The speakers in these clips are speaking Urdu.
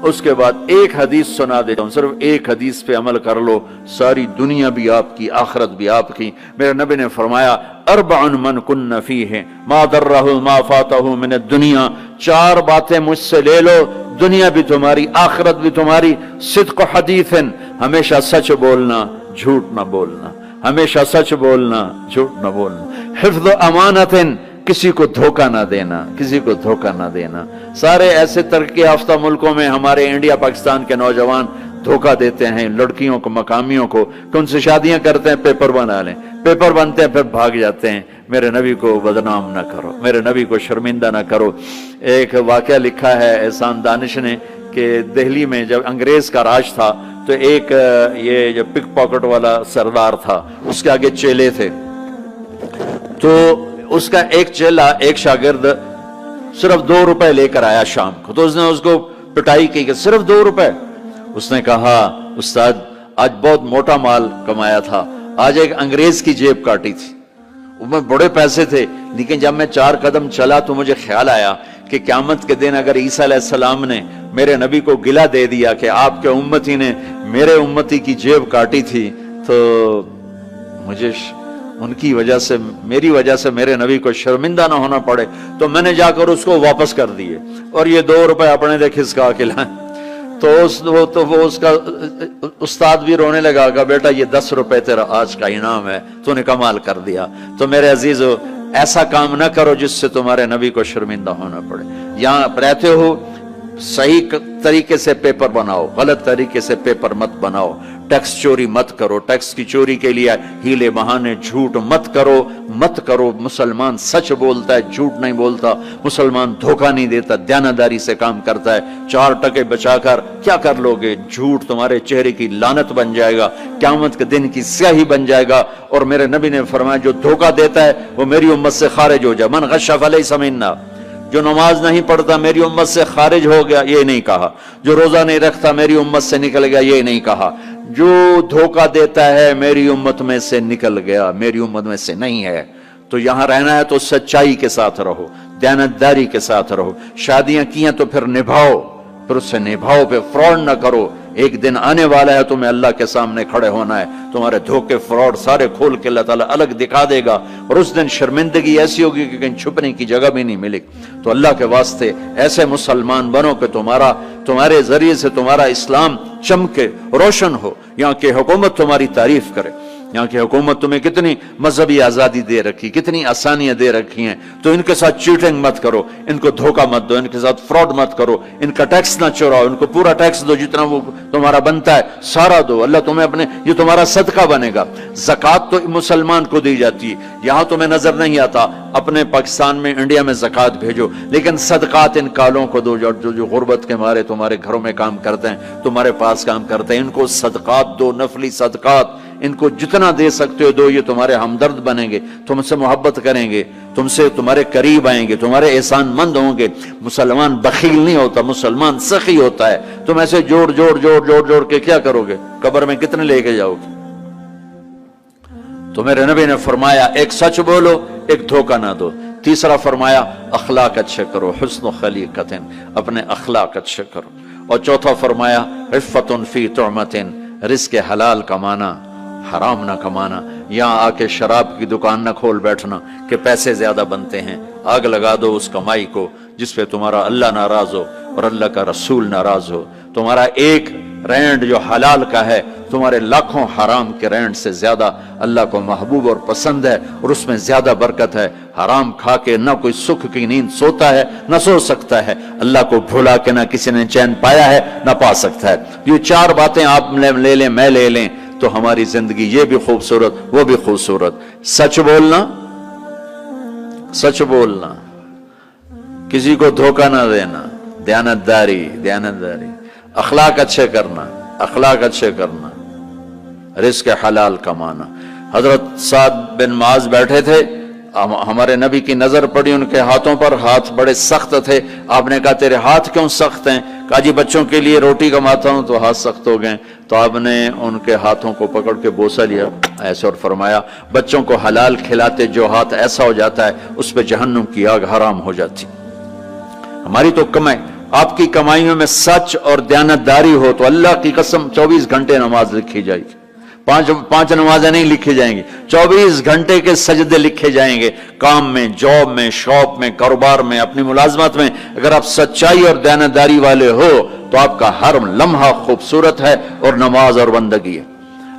اس کے بعد ایک حدیث سنا دیتا ہوں، صرف ایک حدیث پہ عمل کر لو، ساری دنیا بھی آپ کی، آخرت بھی آپ کی۔ میرے نبی نے فرمایا اربع من کن فیہ ما ضرہ ما فاتہ من الدنیا، چار باتیں مجھ سے لے لو، دنیا بھی تمہاری، آخرت بھی تمہاری۔ صدق حدیث، ہمیشہ سچ بولنا، جھوٹ نہ بولنا، ہمیشہ سچ بولنا، جھوٹ نہ بولنا۔ حفظ امانت، کسی کو دھوکہ نہ دینا، کسی کو دھوکہ نہ دینا۔ سارے ایسے ترقی یافتہ ملکوں میں ہمارے انڈیا پاکستان کے نوجوان دھوکہ دیتے ہیں لڑکیوں کو، مقامیوں کو، کہ ان سے شادیاں کرتے ہیں، پیپر بنا لیں، پیپر بنتے ہیں پھر بھاگ جاتے ہیں۔ میرے نبی کو بدنام نہ کرو، میرے نبی کو شرمندہ نہ کرو۔ ایک واقعہ لکھا ہے احسان دانش نے کہ دہلی میں جب انگریز کا راج تھا تو ایک یہ جو پک پاکٹ والا سردار تھا، اس کے آگے چیلے تھے، تو اس کا ایک چیلا، ایک شاگرد صرف 2 روپے لے کر آیا شام کو، تو اس نے اس کو پٹائی کی کہ صرف 2 روپے۔ اس نے کہا استاد آج بہت موٹا مال کمایا تھا، آج ایک انگریز کی جیب کاٹی تھی، اس میں بڑے پیسے تھے، لیکن جب میں 4 قدم چلا تو مجھے خیال آیا کہ قیامت کے دن اگر عیسیٰ علیہ السلام نے میرے نبی کو گلہ دے دیا کہ آپ کے امتی نے میرے امتی کی جیب کاٹی تھی، تو مجھے ان کی وجہ سے، میری وجہ سے میرے نبی کو شرمندہ نہ ہونا پڑے، تو میں نے جا کر اس کو واپس کر دیے اور یہ 2 روپے اپنے دے کھسکا کے لائیں۔ تو وہ اس کا استاد بھی رونے لگا کہ بیٹا یہ 10 روپے تیرا آج کا انعام ہے، تو نے کمال کر دیا۔ تو میرے عزیزو، ایسا کام نہ کرو جس سے تمہارے نبی کو شرمندہ ہونا پڑے۔ یہاں رہتے ہو صحیح طریقے سے پیپر بناؤ، غلط طریقے سے پیپر مت بناؤ، ٹیکس چوری مت کرو، ٹیکس کی چوری کے لیے ہیلے بہانے جھوٹ مت کرو۔ مسلمان سچ بولتا ہے، جھوٹ نہیں بولتا، مسلمان دھوکہ نہیں دیتا، دیانتداری سے کام کرتا ہے۔ 4 ٹکے بچا کر کیا کر لو گے؟ جھوٹ تمہارے چہرے کی لعنت بن جائے گا، قیامت کے دن کی سیاہی بن جائے گا۔ اور میرے نبی نے فرمایا جو دھوکہ دیتا ہے وہ میری امت سے خارج ہو جائے۔ من غش فلیس منا، جو نماز نہیں پڑھتا میری امت سے خارج ہو گیا، یہ نہیں کہا۔ جو روزہ نہیں رکھتا میری امت سے نکل گیا، یہ نہیں کہا۔ جو دھوکہ دیتا ہے میری امت میں سے نکل گیا، میری امت میں سے نہیں ہے۔ تو یہاں رہنا ہے تو سچائی کے ساتھ رہو، دیانتداری کے ساتھ رہو۔ شادیاں کی ہیں تو پھر نبھاؤ، پھر اس سے نبھاؤ، پہ فراڈ نہ کرو۔ ایک دن آنے والا ہے تمہیں اللہ کے سامنے کھڑے ہونا ہے، تمہارے دھوکے فراڈ سارے کھول کے اللہ تعالیٰ الگ دکھا دے گا، اور اس دن شرمندگی ایسی ہوگی کہ کہیں چھپنے کی جگہ بھی نہیں ملے۔ تو اللہ کے واسطے ایسے مسلمان بنو کہ تمہارے ذریعے سے تمہارا اسلام چمکے، روشن ہو، یہاں کی حکومت تمہاری تعریف کرے۔ یہاں کی حکومت تمہیں کتنی مذہبی آزادی دے رکھی، کتنی آسانیاں دے رکھی ہیں، تو ان کے ساتھ چیٹنگ مت کرو، ان کو دھوکہ مت دو، ان کے ساتھ فراڈ مت کرو، ان کا ٹیکس نہ چوراؤ، ان کو پورا ٹیکس دو، جتنا وہ تمہارا بنتا ہے سارا دو۔ اللہ تمہیں یہ تمہارا صدقہ بنے گا۔ زکوٰۃ تو مسلمان کو دی جاتی ہے، یہاں تمہیں نظر نہیں آتا، اپنے پاکستان میں، انڈیا میں زکوٰۃ بھیجو، لیکن صدقات ان کالوں کو دو جو غربت کے مارے تمہارے گھروں میں کام کرتے ہیں، تمہارے پاس کام کرتے ہیں، ان کو صدقات دو، نفلی صدقات، ان کو جتنا دے سکتے ہو دو، یہ تمہارے ہمدرد بنیں گے، تم سے محبت کریں گے، تم سے تمہارے قریب آئیں گے، تمہارے احسان مند ہوں گے۔ مسلمان بخیل نہیں ہوتا، مسلمان سخی ہوتا ہے۔ تم ایسے جوڑ کے کیا کرو گے؟ قبر میں کتنے لے کے جاؤ گے؟ تو میرے نبی نے فرمایا ایک سچ بولو، ایک دھوکہ نہ دو۔ تیسرا فرمایا اخلاق اچھے کرو، حسن خلیقت، اپنے اخلاق اچھے کرو۔ اور چوتھا فرمایا عفت فی طعمت، رزق حلال کمانا، حرام نہ کمانا۔ یہاں آ کے شراب کی دکان نہ کھول بیٹھنا کہ پیسے زیادہ بنتے ہیں، آگ لگا دو اس کمائی کو جس پہ تمہارا اللہ ناراض ہو اور اللہ کا رسول ناراض ہو۔ تمہارا ایک رینڈ جو حلال کا ہے تمہارے لاکھوں حرام کے رینڈ سے زیادہ اللہ کو محبوب اور پسند ہے، اور اس میں زیادہ برکت ہے۔ حرام کھا کے نہ کوئی سکھ کی نیند سوتا ہے، نہ سو سکتا ہے۔ اللہ کو بھولا کے نہ کسی نے چین پایا ہے، نہ پا سکتا ہے۔ یہ 4 باتیں آپ لے لیں، میں لے لیں، تو ہماری زندگی یہ بھی خوبصورت، وہ بھی خوبصورت۔ سچ بولنا، کسی کو دھوکہ نہ دینا، دیانتداری، اخلاق اچھے کرنا، رزق حلال کمانا۔ حضرت سعد بن معاذ بیٹھے تھے، ہمارے نبی کی نظر پڑی ان کے ہاتھوں پر، ہاتھ بڑے سخت تھے۔ آپ نے کہا تیرے ہاتھ کیوں سخت ہیں؟ کہا جی بچوں کے لیے روٹی کماتا ہوں تو ہاتھ سخت ہو گئے۔ تو آپ نے ان کے ہاتھوں کو پکڑ کے بوسہ لیا ایسے اور فرمایا بچوں کو حلال کھلاتے جو ہاتھ ایسا ہو جاتا ہے اس پہ جہنم کی آگ حرام ہو جاتی۔ ہماری تو آپ کی کمائیوں میں سچ اور دیانتداری ہو تو اللہ کی قسم 24 گھنٹے نماز لکھی جائے گی. پانچ نمازیں نہیں لکھی جائیں گی، 24 گھنٹے کے سجدے لکھے جائیں گے. کام میں، جاب میں، شاپ میں، کاروبار میں، اپنی ملازمت میں اگر آپ سچائی اور دیانتداری والے ہو تو آپ کا ہر لمحہ خوبصورت ہے اور نماز اور بندگی ہے.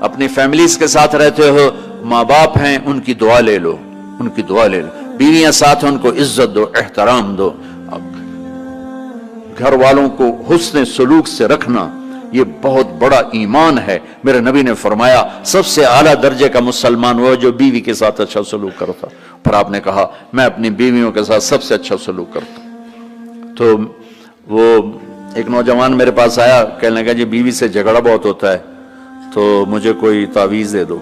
اپنی فیملیز کے ساتھ رہتے ہو، ماں باپ ہیں، ان کی دعا لے لو، ان کی دعا لے لو. بیویاں ساتھ ہیں، ان کو عزت دو، احترام دو. گھر والوں کو حسن سلوک سے رکھنا یہ بہت بڑا ایمان ہے. میرے نبی نے فرمایا سب سے اعلیٰ درجے کا مسلمان وہ جو بیوی کے ساتھ اچھا سلوک کرتا. پھر آپ نے کہا میں اپنی بیویوں کے ساتھ سب سے اچھا سلوک کرتا. تو وہ ایک نوجوان میرے پاس آیا، کہنے لگا جی بیوی سے جھگڑا بہت ہوتا ہے تو مجھے کوئی تعویذ دے دو.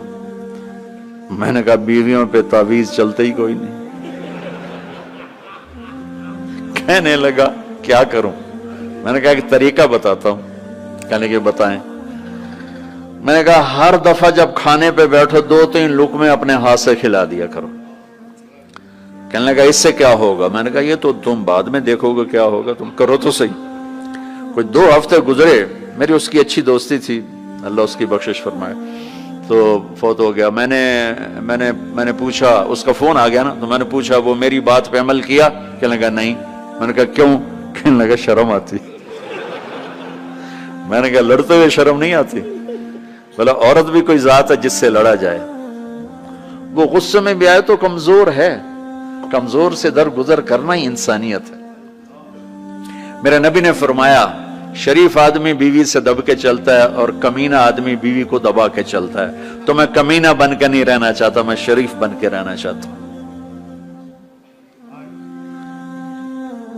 میں نے کہا بیویوں پہ تعویذ چلتے ہی کوئی نہیں. کہنے لگا کیا کروں؟ میں نے کہا ایک طریقہ بتاتا ہوں. کہنے کہ بتائیں. میں نے کہا ہر دفعہ جب کھانے پہ بیٹھو 2-3 لقمے اپنے ہاتھ سے کھلا دیا کرو. کہنے لگا اس سے کیا ہوگا؟ میں نے کہا یہ تو تم بعد میں دیکھو گے کیا ہوگا، تم کرو تو صحیح. کوئی 2 ہفتے گزرے، میری اس کی اچھی دوستی تھی، اللہ اس کی بخشش فرمائے، تو فوت ہو گیا. میں نے پوچھا، اس کا فون آ گیا نا، تو میں نے پوچھا وہ میری بات پہ عمل کیا؟ کہنے لگا نہیں. میں نے کہا کیوں؟ کہنے لگا شرم آتی. میں نے کہا لڑتے ہوئے شرم نہیں آتی؟ بولا عورت بھی کوئی ذات ہے جس سے لڑا جائے. وہ غصے میں بھی آئے تو کمزور ہے، کمزور سے درگزر کرنا ہی انسانیت ہے. میرے نبی نے فرمایا شریف آدمی بیوی سے دب کے چلتا ہے اور کمینہ آدمی بیوی کو دبا کے چلتا ہے. تو میں کمینہ بن کے نہیں رہنا چاہتا، میں شریف بن کے رہنا چاہتا ہوں.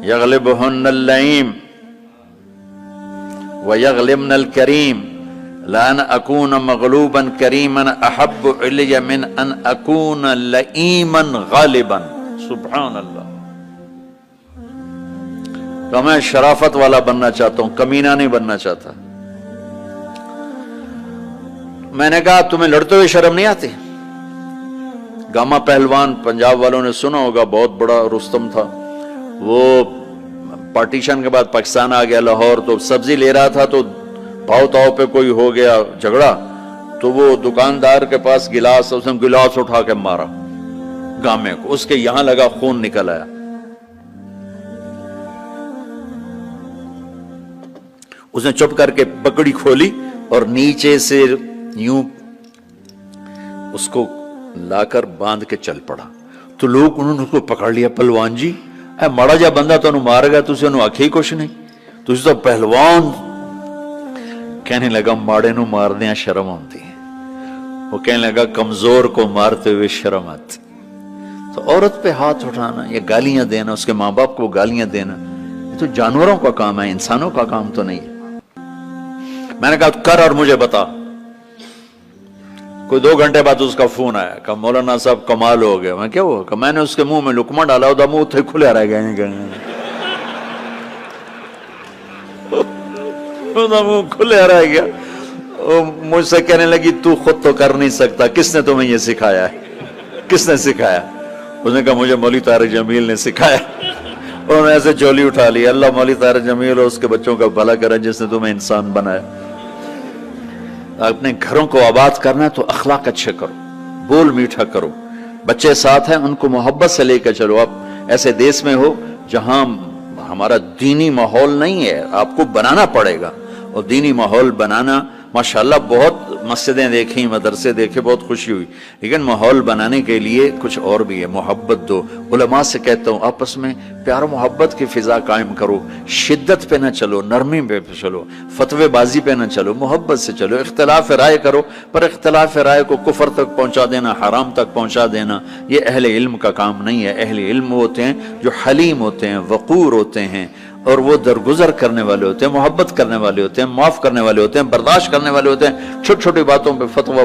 یغلبہن اللئیم ویغلبن الکریم لان اکون مغلوبا کریما احب علی من ان اکون لئیما غالبا. سبحان اللہ. تو میں شرافت والا بننا چاہتا ہوں، کمینہ نہیں بننا چاہتا. میں نے کہا تمہیں لڑتے ہوئے شرم نہیں آتی؟ گاما پہلوان پنجاب والوں نے سنا ہوگا، بہت بڑا رستم تھا. وہ پارٹیشن کے بعد پاکستان آ گیا لاہور، تو سبزی لے رہا تھا تو پاؤ تاؤ پہ کوئی ہو گیا جھگڑا، تو وہ دکاندار کے پاس گلاس، اس نے گلاس اٹھا کے مارا گامے کو، اس کے یہاں لگا، خون نکل آیا. اس نے چپ کر کے پکڑی کھولی اور نیچے سے یوں اس کو لا کر باندھ کے چل پڑا. تو لوگ انہوں نے اس کو پکڑ لیا، پہلوان جی اے ماڑا جا بندہ تو انہوں مار گیا، تو اسے انہوں آکھی کچھ نہیں، تو اسے تو پہلوان. کہنے لگا ماڑے نو مار دیا شرم ہوتی ہے. وہ کہنے لگا کمزور کو مارتے ہوئے شرم آتی. تو عورت پہ ہاتھ اٹھانا یا گالیاں دینا، اس کے ماں باپ کو گالیاں دینا، یہ تو جانوروں کا کام ہے، انسانوں کا کام تو نہیں ہے. میں نے کہا کر اور مجھے بتا. کوئی 2 گھنٹے بعد اس کا فون آیا، کہا مولانا صاحب کمال ہو گیا. میں کیا ہوا؟ کہ میں نے اس کے منہ میں لقمہ ڈالا، وہ منہ تھے کھلے رہ گئے، منہ کھلے رہ گیا. مجھ سے کہنے لگی تو خود تو کر نہیں سکتا، کس نے تمہیں یہ سکھایا ہے؟ کس نے سکھایا؟ اس نے کہا مجھے مولوی طارق جمیل نے سکھایا. انہوں نے ایسے چولی اٹھا لی. اللہ مولوی طارق جمیل اور اس کے بچوں کا بھلا کرے جس نے تمہیں انسان بنایا. اپنے گھروں کو آباد کرنا ہے تو اخلاق اچھے کرو، بول میٹھا کرو. بچے ساتھ ہیں، ان کو محبت سے لے کے چلو. آپ ایسے دیس میں ہو جہاں ہمارا دینی ماحول نہیں ہے، آپ کو بنانا پڑے گا. اور دینی ماحول بنانا ماشاءاللہ بہت مسجدیں دیکھیں، مدرسے دیکھے، بہت خوشی ہوئی، لیکن ماحول بنانے کے لیے کچھ اور بھی ہے. محبت دو. علماء سے کہتا ہوں آپس میں پیار و محبت کی فضا قائم کرو. شدت پہ نہ چلو، نرمی پہ چلو، فتوے بازی پہ نہ چلو، محبت سے چلو. اختلاف رائے کرو، پر اختلاف رائے کو کفر تک پہنچا دینا، حرام تک پہنچا دینا، یہ اہل علم کا کام نہیں ہے. اہل علم ہوتے ہیں جو حلیم ہوتے ہیں، وقور ہوتے ہیں، اور وہ درگزر کرنے والے ہوتے ہیں، محبت کرنے والے ہوتے ہیں، معاف کرنے والے ہوتے ہیں، برداشت کرنے والے ہوتے ہیں. چھوٹی چھوٹی باتوں پہ فتوہ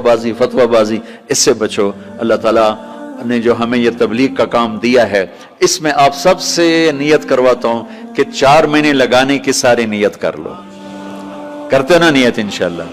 بازی اس سے بچو. اللہ تعالیٰ نے جو ہمیں یہ تبلیغ کا کام دیا ہے، اس میں آپ سب سے نیت کرواتا ہوں کہ 4 مہینے لگانے کی ساری نیت کر لو. کرتے نا نیت انشاءاللہ.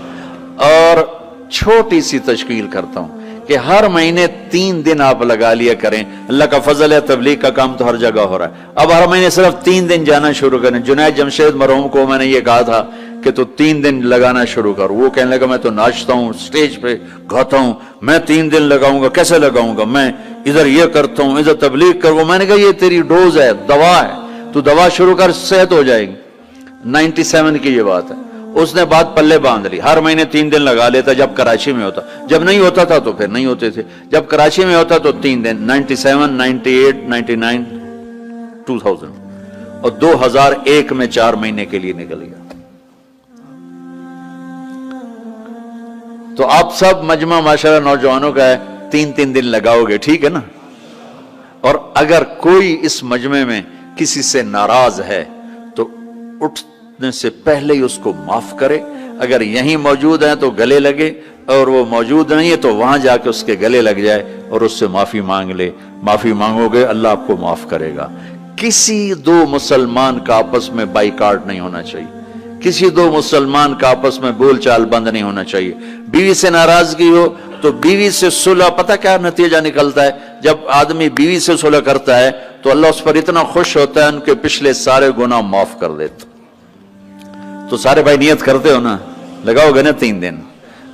اور چھوٹی سی تشکیل کرتا ہوں کہ ہر مہینے 3 دن آپ لگا لیا کریں. اللہ کا فضل ہے، تبلیغ کا کام تو ہر جگہ ہو رہا ہے. اب ہر مہینے صرف 3 دن جانا شروع کریں. جنید جمشید مرحوم کو میں نے یہ کہا تھا کہ تو 3 دن لگانا شروع کر. وہ کہنے لگا میں تو ناچتا ہوں، سٹیج پہ گاتا ہوں، میں 3 دن لگاؤں گا، کیسے لگاؤں گا؟ میں ادھر یہ کرتا ہوں، ادھر تبلیغ کروں. میں نے کہا یہ تیری ڈوز ہے، دوا ہے، تو دوا شروع کر، صحت ہو جائے گی. 97 کی یہ بات ہے. اس نے بات پلے باندھ لی، ہر مہینے 3 دن لگا لیتا جب کراچی میں ہوتا. جب نہیں ہوتا تھا تو پھر نہیں ہوتے تھے. جب کراچی میں ہوتا تو 3 دن. 97 98 99 2000 اور 2001 میں 4 مہینے کے لیے نکل گیا. تو آپ سب مجمع ماشاءاللہ نوجوانوں کا ہے، 3 دن لگاؤ گے، ٹھیک ہے نا؟ اور اگر کوئی اس مجمع میں کسی سے ناراض ہے تو اٹھنے سے پہلے ہی اس کو معاف کرے. اگر یہیں موجود ہیں تو گلے لگے، اور وہ موجود نہیں ہے تو وہاں جا کے اس کے گلے لگ جائے اور اس سے معافی مانگ لے. معافی مانگو گے اللہ آپ کو معاف کرے گا. کسی 2 مسلمان کا آپس میں بائیکاٹ نہیں ہونا چاہیے. کسی 2 مسلمان کا آپس میں بول چال بند نہیں ہونا چاہیے. بیوی سے ناراضگی ہو تو بیوی سے صلح. پتہ کیا نتیجہ نکلتا ہے؟ جب آدمی بیوی سے صلح کرتا ہے تو اللہ اس پر اتنا خوش ہوتا ہے ان کے پچھلے سارے گناہ معاف کر دیتا. تو سارے بھائی نیت کرتے ہو نا، لگاؤ گے نا 3 دن.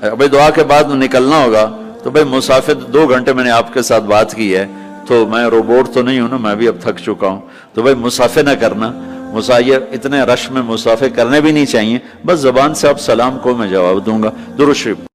بھائی دعا کے بعد نکلنا ہوگا تو بھائی مسافر 2 گھنٹے میں نے آپ کے ساتھ بات کی ہے، تو میں روبوٹ تو نہیں ہوں نا، میں بھی اب تھک چکا ہوں. تو بھائی مسافر نہ کرنا. مسافر اتنے رش میں مسافر کرنے بھی نہیں چاہیے. بس زبان سے آپ سلام کو میں جواب دوں گا. درود شریف.